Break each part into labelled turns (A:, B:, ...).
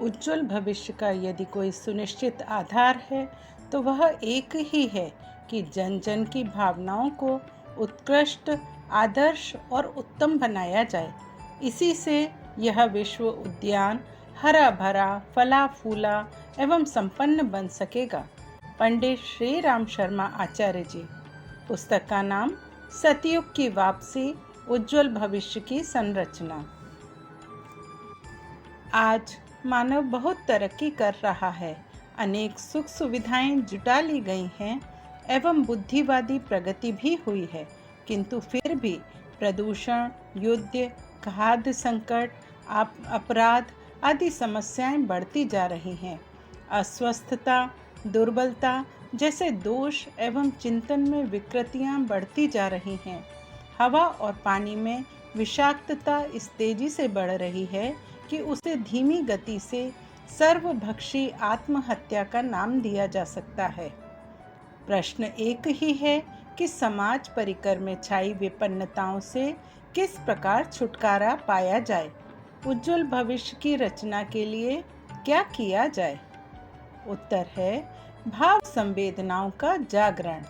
A: उज्जवल भविष्य का यदि कोई सुनिश्चित आधार है तो वह एक ही है कि जन जन की भावनाओं को उत्कृष्ट, आदर्श और उत्तम बनाया जाए। इसी से यह विश्व उद्यान हरा भरा, फला फूला एवं संपन्न बन सकेगा। पंडित श्री राम शर्मा आचार्य जी। पुस्तक का नाम सतयुग की वापसी, उज्जवल भविष्य की संरचना। आज मानव बहुत तरक्की कर रहा है, अनेक सुख सुविधाएं जुटा ली गई हैं एवं बुद्धिवादी प्रगति भी हुई है, किंतु फिर भी प्रदूषण, युद्ध, खाद्य संकट, अपराध आदि समस्याएं बढ़ती जा रही हैं। अस्वस्थता, दुर्बलता जैसे दोष एवं चिंतन में विकृतियां बढ़ती जा रही हैं। हवा और पानी में विषाक्तता इस तेजी से बढ़ रही है कि उसे धीमी गति से सर्वभक्षी आत्महत्या का नाम दिया जा सकता है। प्रश्न एक ही है कि समाज परिकर में छाई विपन्नताओं से किस प्रकार छुटकारा पाया जाए। उज्जवल भविष्य की रचना के लिए क्या किया जाए? उत्तर है भाव संवेदनाओं का जागरण।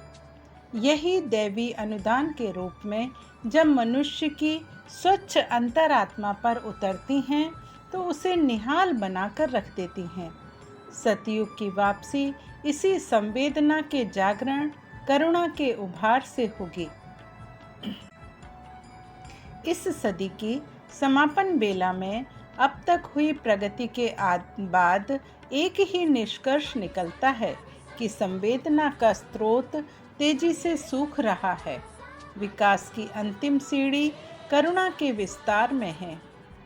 A: यही दैवी अनुदान के रूप में जब मनुष्य की स्वच्छ अंतरात्मा पर उतरती हैं तो उसे निहाल बनाकर रख देती हैं। सतयुग की वापसी इसी संवेदना के जागरण, करुणा के उभार से होगी। इस सदी की समापन बेला में अब तक हुई प्रगति के बाद एक ही निष्कर्ष निकलता है कि संवेदना का स्रोत तेजी से सूख रहा है। विकास की अंतिम सीढ़ी करुणा के विस्तार में है।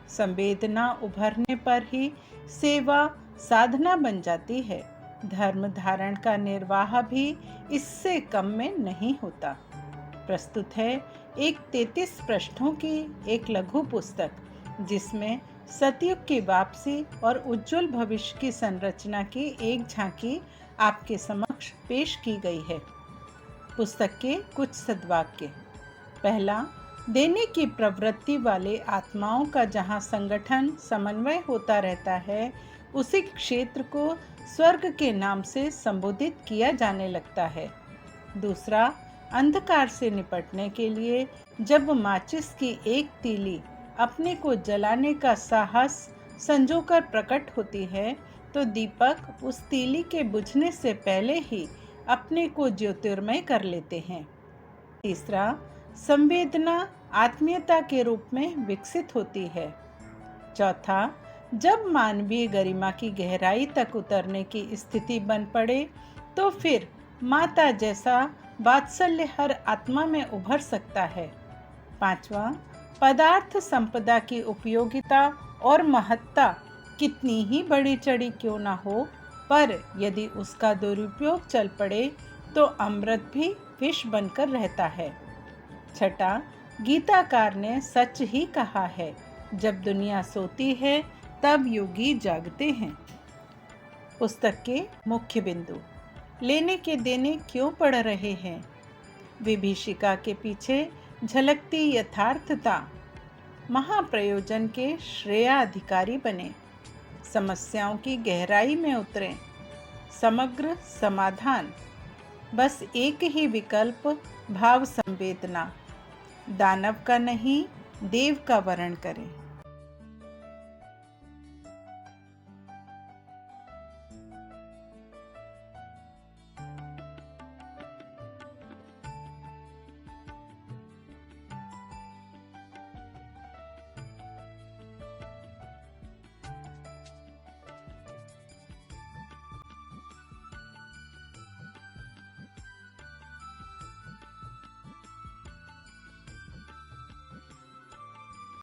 A: संवेदना उभरने पर ही सेवा साधना बन जाती है। धर्म धारण का निर्वाह भी इससे कम में नहीं होता। प्रस्तुत है एक 33 पृष्ठों की एक लघु पुस्तक, जिसमें सतयुग की वापसी और उज्जवल भविष्य की संरचना की एक झांकी आपके समक्ष पेश की गई है। पुस्तक के कुछ सद्वाक्य। पहला, देने की प्रवृत्ति वाले आत्माओं का जहाँ संगठन समन्वय होता रहता है, उसी क्षेत्र को स्वर्ग के नाम से संबोधित किया जाने लगता है। दूसरा, अंधकार से निपटने के लिए जब माचिस की एक तीली अपने को जलाने का साहस संजोकर प्रकट होती है, तो दीपक उस तीली के बुझने से पहले ही अपने को ज्योतिर्मय कर लेते हैं। तीसरा, संवेदना आत्मीयता के रूप में विकसित होती है। चौथा, जब मानवीय गरिमा की गहराई तक उतरने की स्थिति बन पड़े, तो फिर माता जैसा वात्सल्य हर आत्मा में उभर सकता है। पांचवा, पदार्थ संपदा की उपयोगिता और महत्ता कितनी ही बड़ी चढ़ी क्यों ना हो, पर यदि उसका दुरुपयोग चल पड़े तो अमृत भी विष बनकर रहता है। छठा, गीताकार ने सच ही कहा है, जब दुनिया सोती है तब योगी जागते हैं। पुस्तक के मुख्य बिंदु। लेने के देने क्यों पड़ रहे हैं? विभीषिका के पीछे झलकती यथार्थता। महाप्रयोजन के श्रेयाधिकारी बने। समस्याओं की गहराई में उतरें। समग्र समाधान। बस एक ही विकल्प, भाव संवेदना। दानव का नहीं, देव का वरण करें।